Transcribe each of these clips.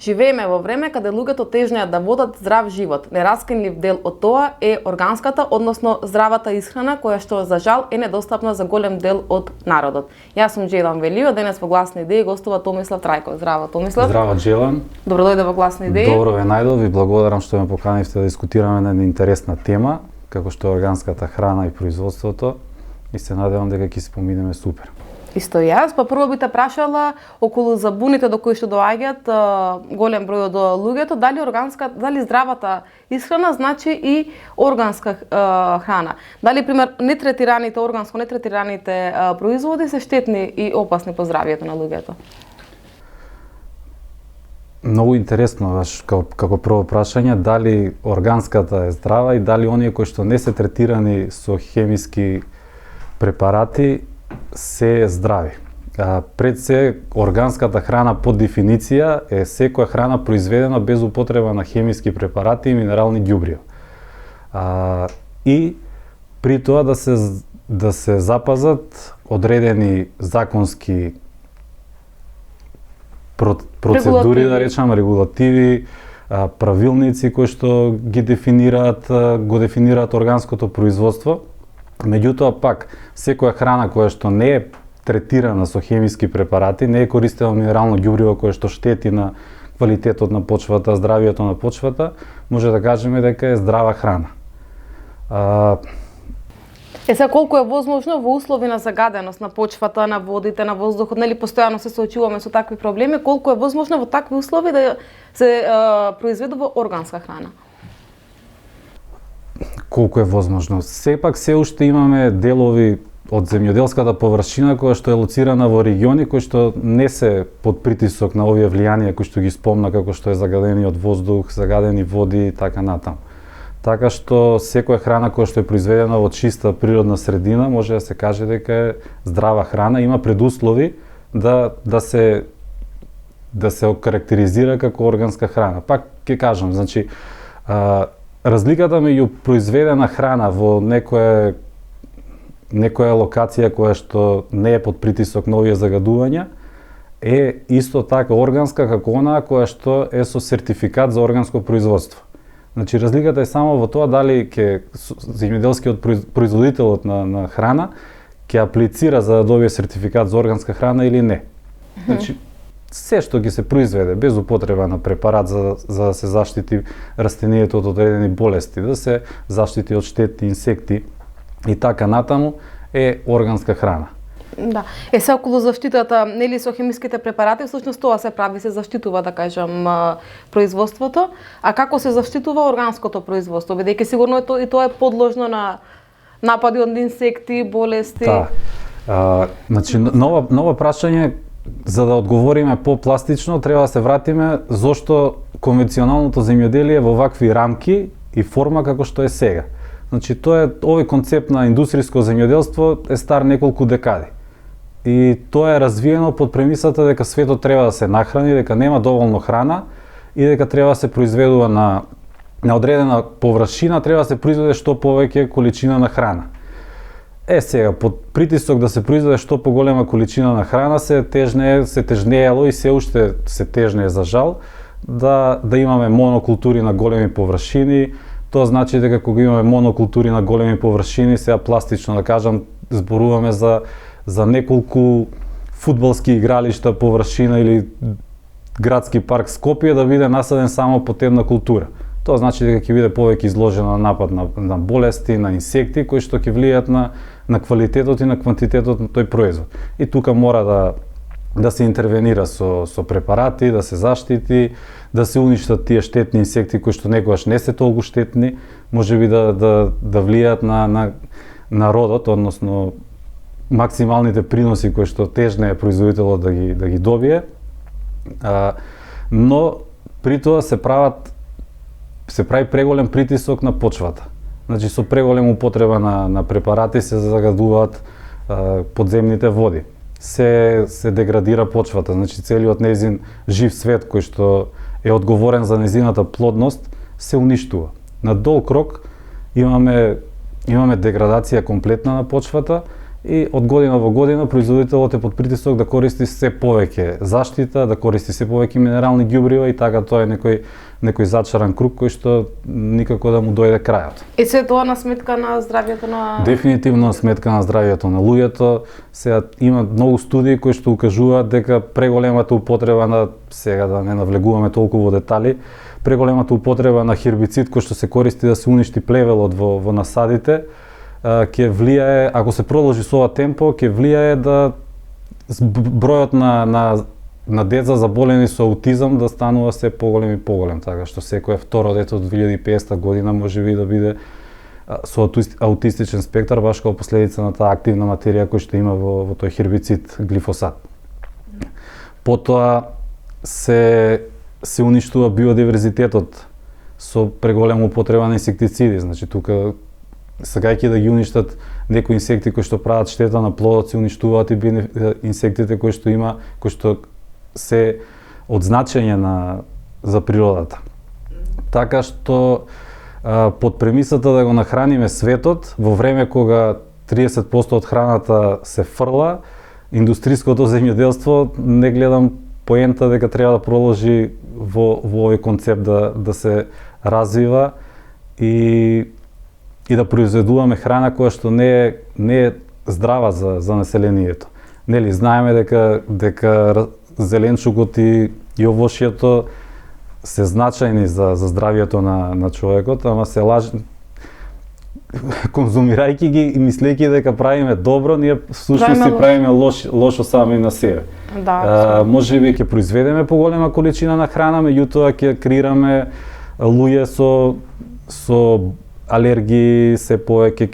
Живееме во време каде луѓето тежнеат да водат здрав живот. Нераскинлив дел од тоа е органската, односно здравата исхрана, која што за жал е недостапна за голем дел од народот. Јас сум Джелан Велио, денес во Гласни идеи гостува Томислав Трајков. Здраво, Томислав. Здраво, Джелан. Добро дојде во Гласни идеи. Добро ве најдов и благодарам што ме поканивте да дискутираме на една интересна тема, како што е органската храна и производството, и се надевам дека ќе се поминеме супер. Исто јас, па прво би те прашала околу забуните до кои што доаѓаат голем број од луѓето, дали здравата исхрана значи и органска храна. Дали пример органско нетретираните производи се штетни и опасни по здравјето на луѓето? Многу интересно, како прво прашање, дали органската е здрава и дали оние кои што не се третирани со хемиски препарати се здрави. Пред се, органската храна по дефиниција е секоја храна произведена без употреба на хемиски препарати и минерални ѓубрива. И при тоа да се запазат одредени законски процедури, да речам, регулативи, правилници кои што го дефинираат органското производство. Меѓутоа пак, секоја храна која што не е третирана со хемиски препарати, не е користено минерално ѓубриво кое што штети на квалитетот на почвата, здравието на почвата, може да кажеме дека е здрава храна. Сега колку е возможно во услови на загаденост на почвата, на водите, на воздухот, нели постојано се соочуваме со такви проблеми, колку е возможно во такви услови да се произведува органска храна? Колку е возможно. Сепак се уште имаме делови од земјоделската површина која што е лоцирана во региони кои што не се под притисок на овие влијанија кои што ги спомна, како што е загадениот воздух, загадени води и така натаму. Така што секоја храна која што е произведена во чиста природна средина може да се каже дека е здрава храна, има предуслови да се окарактеризира како органска храна. Пак ќе кажам, значи разликата меѓу произведена храна во некоја локација која што не е под притисок на овие загадувања е исто така органска како онаа која што е со сертификат за органско производство. Значи разликата е само во тоа дали земјоделскиот производителот на храна ќе аплицира за да добие сертификат за органска храна или не. Значи се што ќе се произведе без употреба на препарат за да се заштити растението од одредени болести, да се заштити од штетни инсекти и така натаму е органска храна. Да. Се околу заштитата, нели со хемиските препарати, всушност тоа се прави, се заштитува, да кажам, производството, а како се заштитува органското производство, бидејќи сигурно и тоа е подложно на напади од инсекти, болести. Да. Значи ново прашање. За да одговориме по-пластично, треба да се вратиме зошто конвенционалното земјоделие во вакви рамки и форма како што е сега. Значи, овој концепт на индустријско земјоделство е стар неколку декади. И тоа е развиено под премисата дека светот треба да се нахрани, дека нема доволно храна и дека треба да се произведува на одредена површина, треба да се произведе што повеќе количина на храна. Сега, под притисок да се произведе што поголема количина на храна се тежнеело и се уште се тежнее за жал да имаме монокултури на големи површини. Тоа значи дека кога имаме монокултури на големи површини, сега пластично да кажам, зборуваме за неколку фудбалски игралишта површина или градски парк Скопје да биде насаден само под една култура. Тоа значи дека ќе биде повеќе изложена на напад на болести, на инсекти кои што ќе влијаат на квалитетот и на квантитетот на тој производ. И тука мора да се интервенира со препарати, да се заштити, да се уништат тие штетни инсекти кои што некогаш не се толку штетни, можеби да влијаат на родот, односно максималните приноси кои што тежне е производителот да ги добие. Но при тоа се прави преголем притисок на почвата. Значи со преголема употреба на препарати се загадуваат подземните води. Се деградира почвата, значи целиот нејзин жив свет кој што е одговорен за нејзината плодност се уништува. На долг рок имаме деградација комплетна на почвата и од година во година производителот е под притисок да користи се повеќе заштита, да користи се повеќе минерални ѓубрива и така тоа е некој зачаран круг кој што никако да му дојде крајот. И се тоа на сметка на здравјето на... Дефинитивно на сметка на здравјето на луѓето. Сега има многу студии кои што укажуваат дека преголемата употреба на, сега да не навлегуваме толку во детали, преголемата употреба на хербицид кој што се користи да се уништи плевелот во насадите, ќе влијае, ако се продолжи со ова темпо, ќе влијае да бројот на деца заболени со аутизам да станува се поголем и поголем, така што секое второ дете од 2050 година можеби да биде со аутистичен спектар, баш како последица на таа активна материја која што има во тој хербицид глифосат. Потоа се уништува биодиверзитетот со преголема употреба на инсектициди, значи тука сакајќи да ги уништат некои инсекти кои што прават штета на плодот, се уништуваат и инсектите кои што се од значење за природата. Така што под премисата да го нахраниме светот во време кога 30% од храната се фрла, индустриското земјоделство не гледам поента дека треба да продолжи во овој концепт да се развива и да произведуваме храна која што не е здрава за населението. Нели знаеме дека зеленчукот и овошјето се значајни за здравјето на човекот, ама се конзумирајќи ги и мислејќи дека правиме добро, ние всушност си правиме лошо сами на себе. Да. Можеби ќе произведеме поголема количина на храна, меѓутоа ќе креираме луѓе со алергии, се повеќе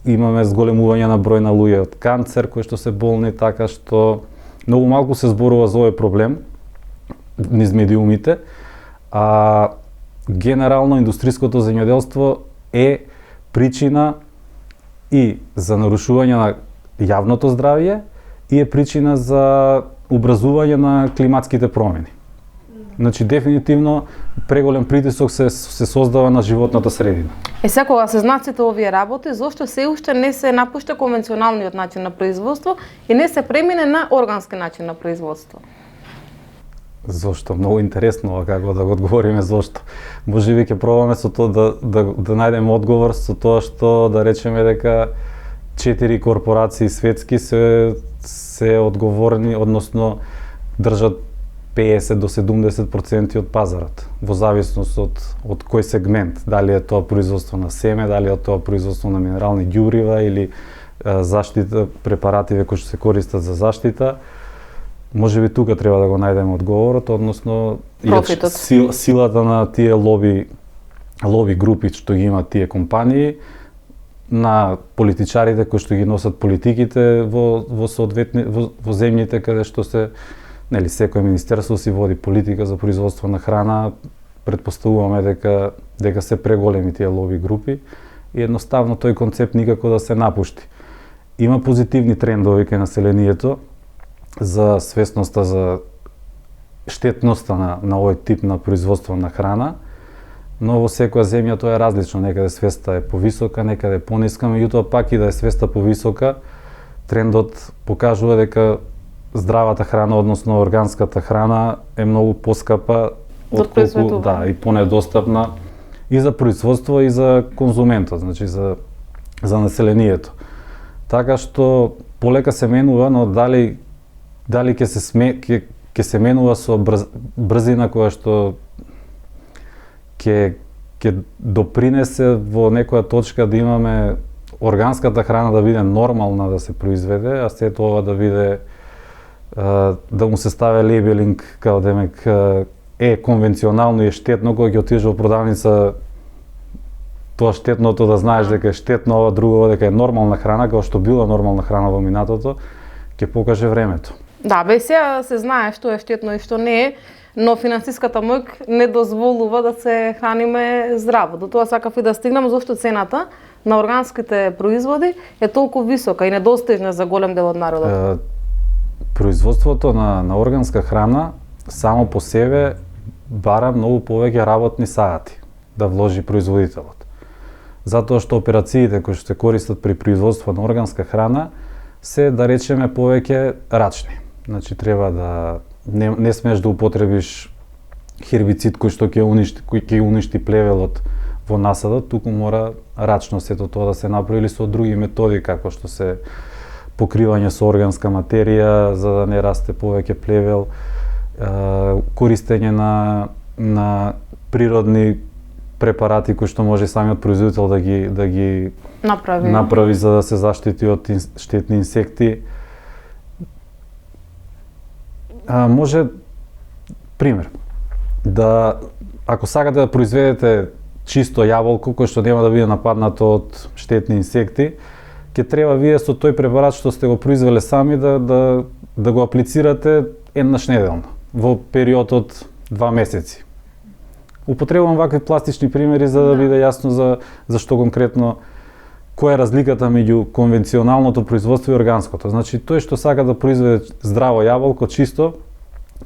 имаме зголемување на број на луѓе од канцер кои што се болни, така што многу малку се зборува за овој проблем низ медиумите, а генерално индустриското земјоделство е причина и за нарушување на јавното здравје и е причина за образување на климатските промени. Значи дефинитивно преголем притисок се создава на животната средина. Сега кога се знаат сите овие работи, зошто се уште не се напушта конвенционалниот начин на производство и не се премине на органски начин на производство? Зошто? Многу интересно како да го одговориме зошто. Можеби ќе пробаме со тоа да најдеме одговор со тоа што да речеме дека 4 корпорации светски се одговорни, односно држат 50 до 70% од пазарот, во зависност од кој сегмент, дали е тоа производство на семе, дали е тоа производство на минерални ѓубрива или заштита, препаративе кои што се користат за заштита. Можеби тука треба да го најдеме одговорот, односно силата на тие лоби групи што ги имаат тие компании, на политичарите кои што ги носат политиките во земјите каде што се нели секој министерство си води политика за производство на храна, претпоставуваме дека се преголеми тие лоби групи и едноставно тој концепт никако да се напушти. Има позитивни трендови кај населението за свесноста за штетноста на овој тип на производство на храна, но во секоја земја тоа е различно, некаде свеста е повисока, некаде пониска, меѓутоа пак и да е свеста повисока, трендот покажува дека здравата храна, односно органската храна е многу поскапа отколку и понедостапна и за производство и за конзументот, значи за населението. Така што полека се менува, но дали ќе се менува со брзина која што ќе допринесе во некоја точка да имаме органската храна да биде нормална да се произведе, а сето ова да биде да му се стави лейбелинг као демек е конвенционално и е штетно, кога ќе отидеш во продавница тоа штетното да знаеш дека е штетно, ова друго дека е нормална храна, како што била нормална храна во минатото, ќе покаже времето. Да, сега се знае што е штетно и што не е, но финансиската моќ не дозволува да се храниме здраво. До тоа сакав и да стигнам зашто цената на органските производи е толку висока и недостижна за голем дел од народот. Производството на органска храна само по себе бара многу повеќе работни сати да вложи производителот. затоа што операциите кои што се користат при производство на органска храна се, да речеме, повеќе рачни. Значи треба да не смееш да употребиш хербицид кој што ќе уништи плевелот во насадот, туку мора рачно сето тоа да се направи или со други методи, како што се покривање со органска материја за да не расте повеќе плевел, користење на природни препарати кои што може самиот производител да ги направи за да се заштити од штетни инсекти. Може, пример, да ако сакате да произведете чисто јаболко кој што нема да биде нападнато од штетни инсекти, ќе треба вие со тој препарат што сте го произвеле сами да го аплицирате еднаш неделно во период од 2 месеци. Употребувам вакви пластични примери за да биде јасно за што конкретно која е разликата меѓу конвенционалното производство и органското. Значи тој што сака да произведе здраво јаболко чисто,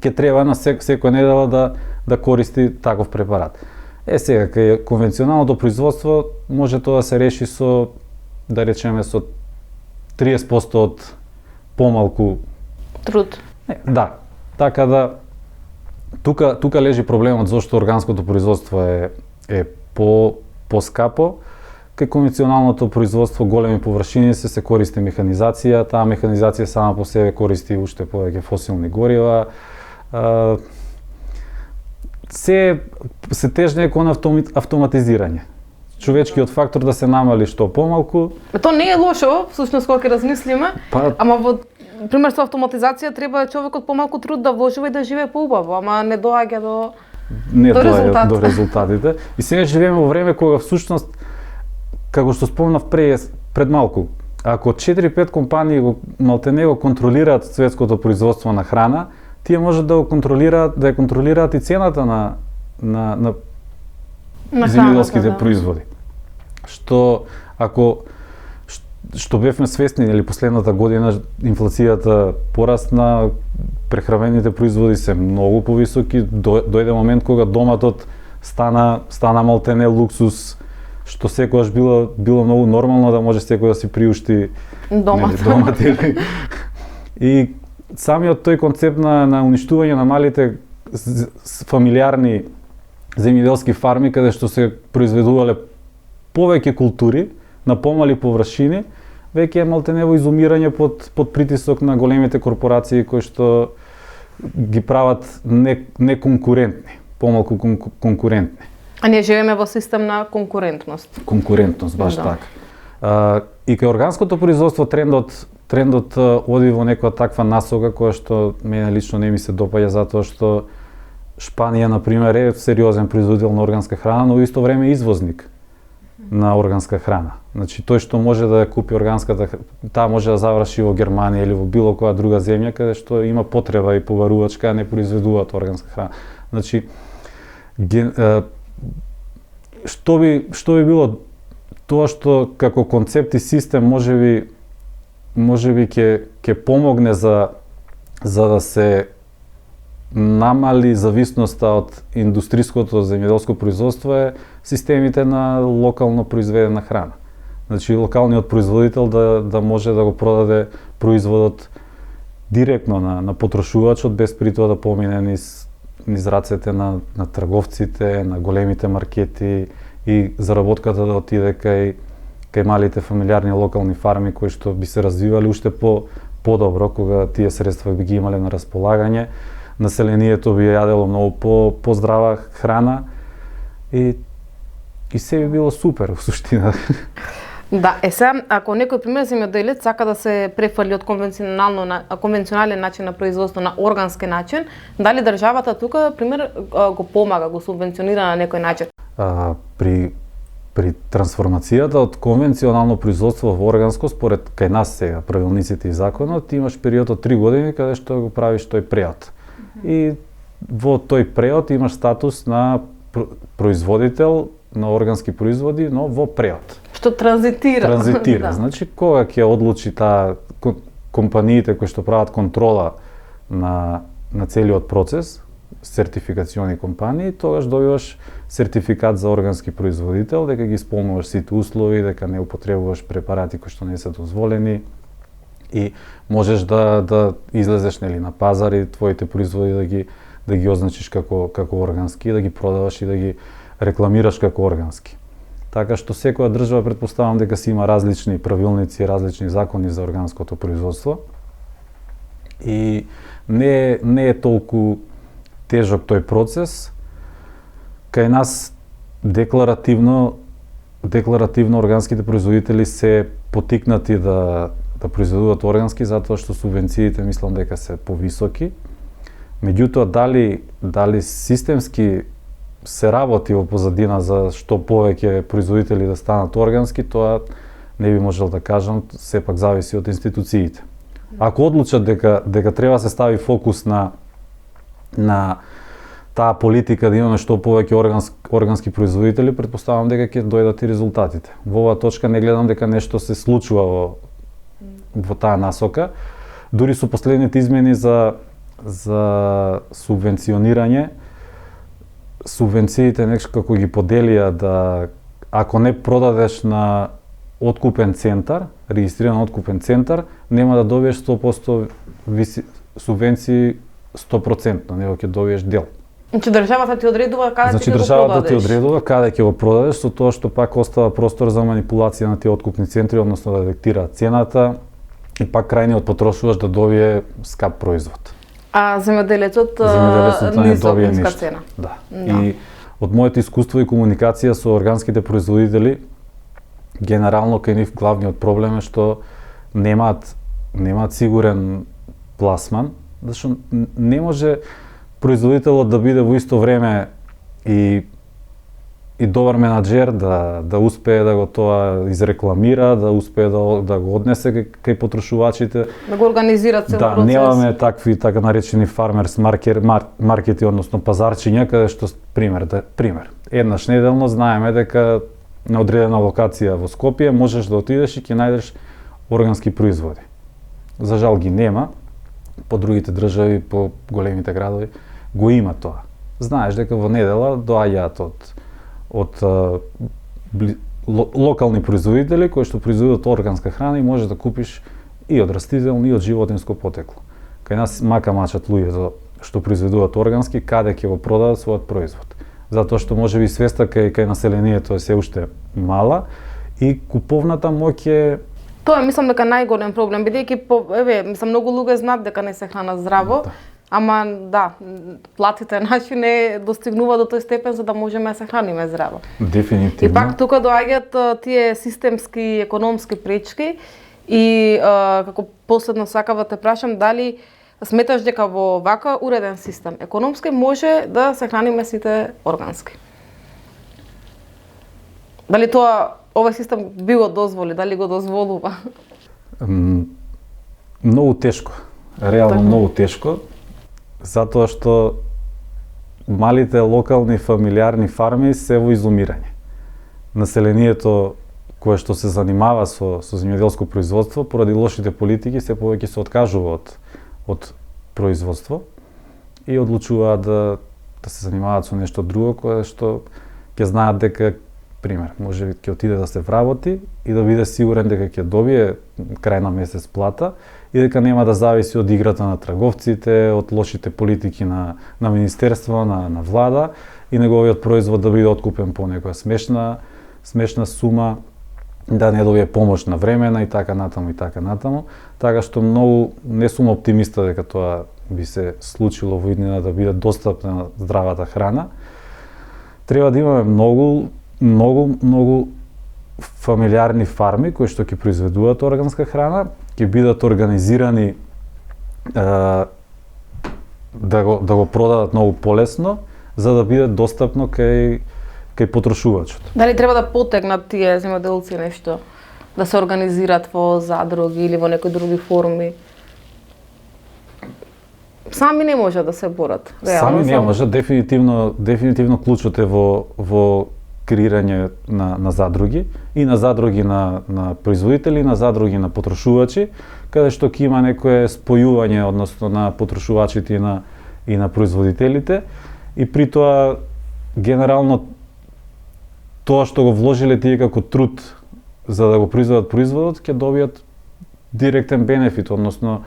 ќе треба на секоја недела да користи таков препарат. Сега, кај конвенционалното производство може тоа да се реши со, да речеме, со 30% од помалку труд. Да, така да тука лежи проблемот зашто органското производство е поскапо. Кај конвенционалното производство големи површини се користи механизација, таа механизација сама по себе користи уште повеќе фосилни горива. Се тежне кон автоматизирање. Човечкиот фактор да се намали што помалку. Тоа не е лошо, всушност кога ќе размислиме, ама во пример со автоматизација треба човекот помалку труд да вложува и да живее поубаво, ама не доаѓа до резултатите. И сега живееме во време кога всушност, како што спомнав пред малку, ако 4-5 компании малтене го контролираат светското производство на храна, тие може да ја контролираат и цената на земјоделските производи. Што бевме свесни, или последната година инфлацијата порасна, прехранените производи се многу повисоки, дојде момент кога доматот стана малтене луксус, што секогаш било многу нормално да може секој да си приушти домат. И самиот тој концепт на уништување на малите фамилиарни земјоделски фарми каде што се произведувале повеќе култури на помали површини, веќе е малтене во изумирање под притисок на големите корпорации кои што ги прават неконкурентни, помалку конкурентни. А ние живееме во систем на конкурентност. Конкурентност, баш така. И кај органското производство трендот оди во некоја таква насока која што мене лично не ми се допаѓа затоа што Шпанија, например, е сериозен производител на органска храна, но во исто време извозник на органска храна. Значи, тој што може да ја купи органската, таа може да заврши во Германија или во било која друга земја каде што има потреба и поварувачка, а не произведуваат органска храна. Значи, што би било тоа што како концепт и систем можеби ќе помогне за да се намали зависноста од индустриското земјоделско производство е системите на локално произведена храна. Значи локалниот производител да може да го продаде производот директно на потрошувачот без при тоа да помине низ рацете на трговците, на големите маркети и заработката да отиде кај малите фамилиарни локални фарми кои што би се развивале уште подобро кога тие средства би ги имале на располагање. Населението би јадело многу поздрава храна и се би било супер во суштина. Да, сега, ако некој пример земјоделец сака да се префрли од конвенционален начин на производство на органски начин, дали државата тука, пример, го помага, го субвенционира на некој начин? При трансформацијата од конвенционално производство во органско, според кај нас сега, правилниците и законот, имаш период од 3 години каде што го правиш тој преод. И во тој преод имаш статус на производител на органски производи, но во преод. Што транзитира. Да. Значи, кога ќе одлучи компаниите кои што прават контрола на целиот процес, сертификациони компании, тогаш добиваш сертификат за органски производител, дека ги исполнуваш сите услови, дека не употребуваш препарати кои што не се дозволени и можеш да излезеш нели на пазар и твоите производи да ги означиш како органски, да ги продаваш и да ги рекламираш како органски. Така што секоја држава претпоставам дека си има различни правилници, различни закони за органското производство. И не е толку тежок тој процес. Кај нас декларативно органските производители се потикнати да произведуваат органски затоа што субвенциите мислам дека се повисоки. Меѓутоа дали системски се работи во позадина за што повеќе производители да станат органски, тоа не би можел да кажам, сепак зависи од институциите. Ако одлучат дека треба да се стави фокус на таа политика да имаме што повеќе органски производители, претпоставам дека ќе дојдат и резултатите. Во оваа точка не гледам дека нешто се случува во таа насока. Дури со последните измени за субвенционирање, субвенциите некако ги поделија да ако не продадеш на откупен центар, регистриран откупен центар, нема да добиеш 100% субвенции 100%, него ќе добиеш дел. Значи државата ти одредува каде ќе го продадеш. Значи државата ти одредува каде ќе го продадеш, со тоа што пак остава простор за манипулација на тие откупни центри, односно да диктираат цената и пак крајниот потрошувач да добие скап производ. А земјоделецот не добие ништо. Цена. Да. И од моето искуство и комуникација со органските производители, генерално кај нив главниот проблем е што немаат сигурен пласман, зашто не може производителот да биде во исто време и добар менаџер, да успее да го тоа изрекламира, да успее да го однесе кај потрошувачите. Да го организира цел процес. Да, немаме такви така наречени фармерс маркети, односно пазарчиња, каде што пример. Еднаш неделно знаеме дека на одредена локација во Скопје можеш да отидеш и ќе најдеш органски производи. За жал ги нема, по другите држави, по големите градови го има тоа. Знаеш дека во недела доаѓаат од локални производители кои што произведуваат органска храна и можеш да купиш и од растително и од животинско потекло. Кај нас мака мачат луѓето што произведуваат органски каде ќе го продадат својот производ. Затоа што можеби свеста кај населението е се уште мала и куповната моќ е. Тоа мислам дека најголем проблем, бидејќи мислам многу луѓе знаат дека не се хранат здраво. Да. Ама да, платите наши не достигнува до тој степен за да можеме да се храниме здраво. Дефинитивно. И пак тука доаѓаат тие системски економски пречки и како последно сакав да те прашам дали сметаш дека во вака уреден систем економски може да се храниме сите органски? Дали овој систем би го дозволи, дали го дозволува? Многу тешко. Реално многу тешко. Затоа што малите локални фамилиарни фарми се во изумирање. Населението кое што се занимава со земјоделско производство поради лошите политики се повеќе се откажува од производство и одлучуваат да се занимаваат со нешто друго кое што ќе знаат дека пример можеби ќе отиде да се вработи и да биде сигурен дека ќе добие крај на месец плата и дека нема да зависи од играта на трговците, од лошите политики на министерство, на влада и неговиот производ да биде откупен по некоја смешна сума, да не добие помош на времена и така натаму. Така што многу не сум оптимиста дека тоа би се случило во иднина да биде достапна здравата храна. Треба да имаме многу фамилиарни фарми кои што ќе произведуваат органска храна, ќе бидат организирани да го продадат многу полесно, за да биде достапно кај потрошувачот. Дали треба да потегнат тие земјоделци нешто, да се организираат во задруги или во некои други форми? Сами не можат да се борат. Сами не можат, дефинитивно клучот е во креирање на задруги и на задруги на производители, на задруги на потрошувачи, каде што ќе има некое спојување односно на потрошувачите и на производителите, и при тоа генерално тоа што го вложиле тие како труд за да го произведат производот, ќе добијат директен бенефит, односно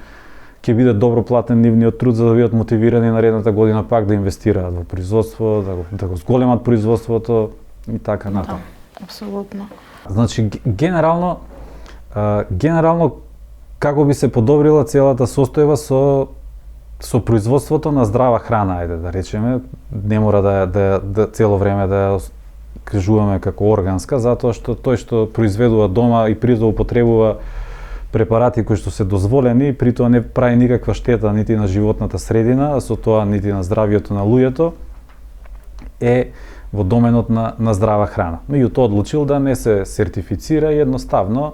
ќе биде добро платен нивниот труд за да бидат мотивирани наредната година пак да инвестираат во производство, да го зголемат производството и така натаму. Да, апсолутно. Значи генерално како би се подобрила целата состојба со производството на здрава храна, ајде да речеме, не мора да цело време да ја кажуваме како органска, затоа што тој што произведува дома и при да употребува препарати кои што се дозволени, при тоа не прави никаква штета нити на животната средина, а со тоа нити на здравието на луѓето, е во доменот на здрава храна. Меѓутоа одлучил да не се сертифицира и едноставно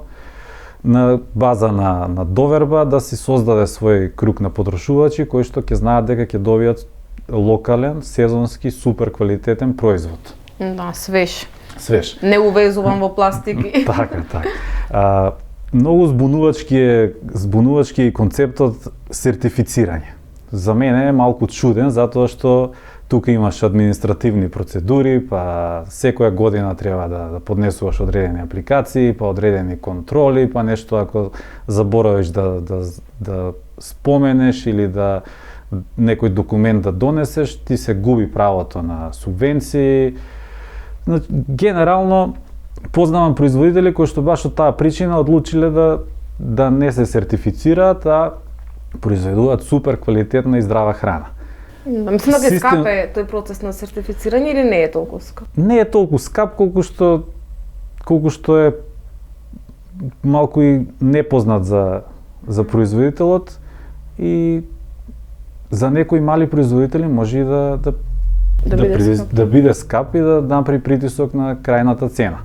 на база на доверба да си создаде свој круг на потрошувачи кои што ќе знаат дека ќе добијат локален, сезонски, супер квалитетен производ. Да, свеж. Свеж. Не увезуван во пластики. Така. Многу збунувачки е концептот сертифицирање. За мене е малку чуден, затоа што тука имаш административни процедури, па секоја година треба да поднесуваш одредени апликации, па одредени контроли, па нешто ако заборавиш да споменеш или да некој документ да донесеш, ти се губи правото на субвенции. Генерално познавам производители кои што баш од таа причина одлучиле да не се сертифицираат, а произведуваат супер квалитетна и здрава храна. Мислам да ќе скапе тој процес на сертифицирање или не е толку скап? Не е толку скап колку што е малку и непознат за производителот и за некои мали производители може и да биде скап и да направи притисок на крајната цена.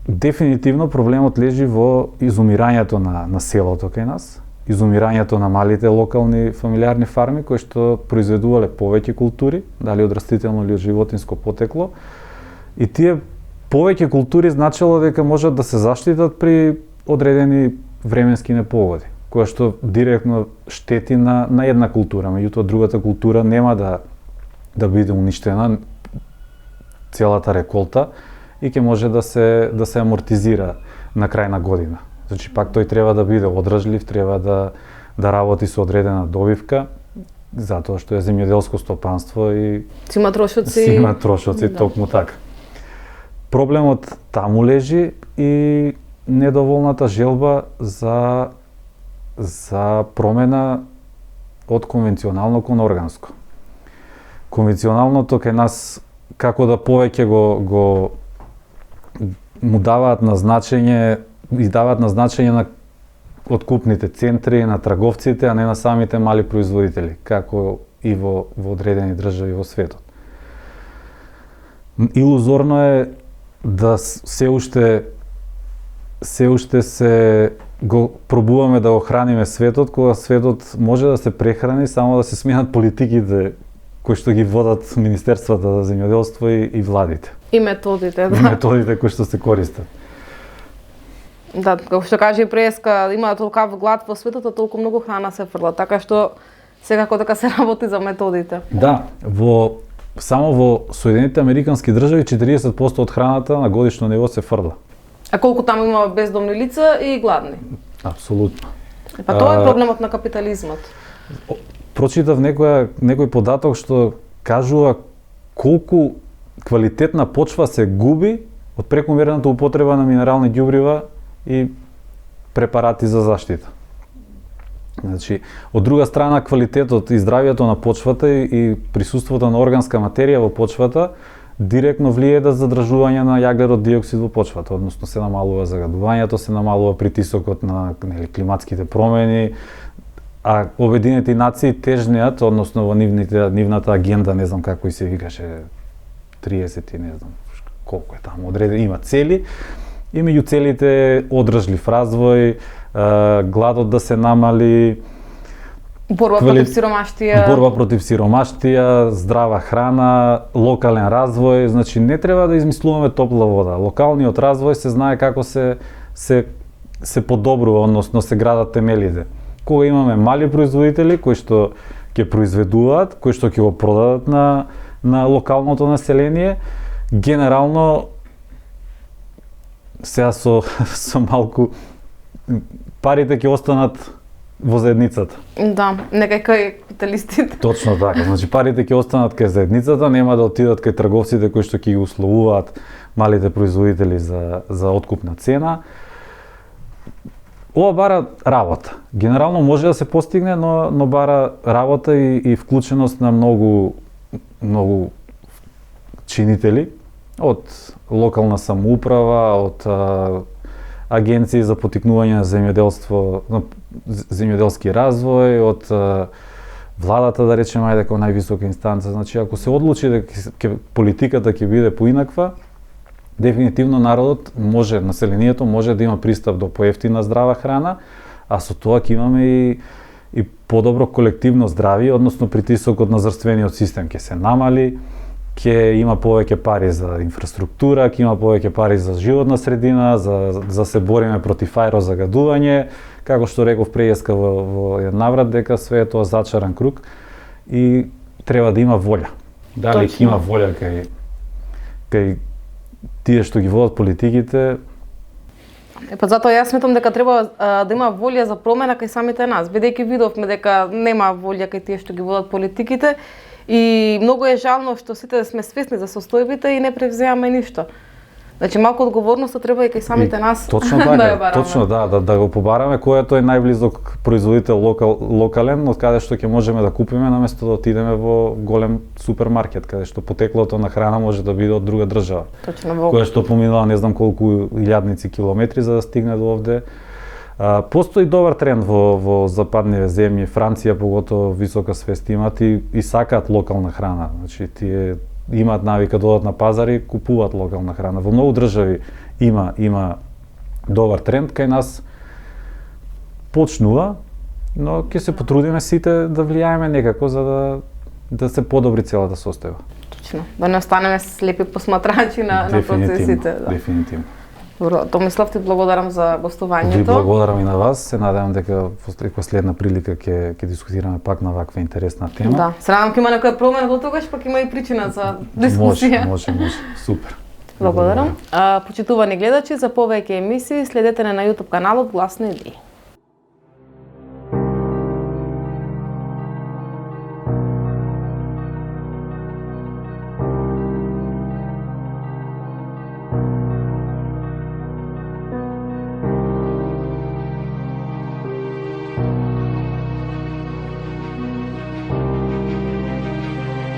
Дефинитивно проблемот лежи во изумирањето на селото кај нас, изумирањето на малите локални фамилиарни фарми кои што произведувале повеќе култури, дали од растително или од животинско потекло, и тие повеќе култури значело дека можат да се заштитат при одредени временски непогоди, која што директно штети на една култура, меѓутоа другата култура нема да биде уништена целата реколта и ќе може да се амортизира на крај на година. Значи пак тој треба да биде одржлив, треба да работи со одредена добивка, затоа што е земјоделско стопанство и си има трошоци, да. Токму така. Проблемот таму лежи и недоволната желба за промена од конвенционално кон органско. Конвенционалното кај нас како да повеќе му даваат назначење на откупните центри, на трговците, а не на самите мали производители, како и во одредени држави во светот. Илузорно е да се уште го пробуваме да го храниме светот, кога светот може да се прехрани само да се сменат политиките кои што ги водат Министерствата за земјоделство и владите. И методите, да. И методите кои што се користат. Да, како што кажа и преска, има толкав глад во светот, а толку многу храна се фрла, така што секако дека се работи за методите. Да, само во Соединетите Американски држави 40% од храната на годишно ниво се фрла. А колку таму има бездомни лица и гладни? Апсолутно. Па тоа е проблемот на капитализмот. Прочитав некој податок што кажува колку квалитетна почва се губи од прекомерната употреба на минерални ѓубрива и препарати за заштита. Значи, од друга страна, квалитетот и здравието на почвата и присуството на органска материја во почвата директно влие да задржување на јаглерод диоксид во почвата, односно се намалува загадувањето, се намалува притисокот на климатските промени, а Обединените нации тежнеат, односно во нивната агенда, не знам како и се викаше, 30 и не знам колку е таму, одредени има цели, и меѓу целите одржлив развој, гладот да се намали, борба против сиромаштија, здрава храна, локален развој, значи не треба да измислуваме топла вода. Локалниот развој се знае како се подобрува, односно се градат темелите. Кога имаме мали производители кои што ќе произведуваат, кои што ќе го продадат на локалното население. Генерално сега со малку парите ќе останат во заедницата. Да, некај кај капиталистите. Точно така. Значи парите ќе останат кај заедницата, нема да отидат кај трговците кои што ќе ги условуваат малите производители за откупна цена. Ова бара работа. Генерално може да се постигне, но бара работа и вклученост на многу чинители од локална самоуправа, од агенции за потикнување на земјоделство, на земјоделски развој, од владата, да речеме, ајде како највисока инстанца. Значи, ако се одлучи дека политиката ќе биде поинаква, дефинитивно народот може, населението може да има пристап до поевтина здрава храна, а со тоа ќе имаме и подобро колективно здравје, односно притисокот на здравствениот систем ќе се намали, ќе има повеќе пари за инфраструктура, ќе има повеќе пари за животна средина, за се бориме против аерозагадување, како што реков преска во еден наврат дека све е тоа зачаран круг и треба да има волја. Дали ќе има волја кај тие што ги водат политиките? Па затоа јас сметам дека треба да има волја за промена кај самите нас, бидејќи видовме дека нема волја кај тие што ги водат политиките и многу е жално што сите сме свесни за состојбите и не превземаме ништо. Значи малку одговорноста треба и кај самите нас точно така, да ја бараме. Точно да го побараме кој е тој најблизок производител локален, од каде што ќе можеме да купиме наместо да отидеме во голем супермаркет каде што потеклото на храна може да биде од друга држава. Точно, која што поминува не знам колку илјадници километри за да стигне до овде. Постои добар тренд во западниве земји, Франција поготово висока свест имат и сакаат локална храна. Значи тие имаат навика да одат на пазар и купуваат локална храна. Во многу држави има добар тренд, кај нас почнува, но ќе се потрудиме сите да влијаеме некако за да се подобри целата состојба. Точно, да не останеме слепи посматрачи на процесите. Да. Дефинитивно. Добро, Томислав, ти благодарам за гостувањето. Ви благодарам и на вас. Се надевам дека во следна прилика ќе дискутираме пак на ваква интересна тема. Да, се надевам ќе има некоја промена до тогаш, пак има и причина за дискусија. Може. Супер. Благодарам. Почитувани гледачи, за повеќе емисии следете на YouTube каналот Гласни идеи.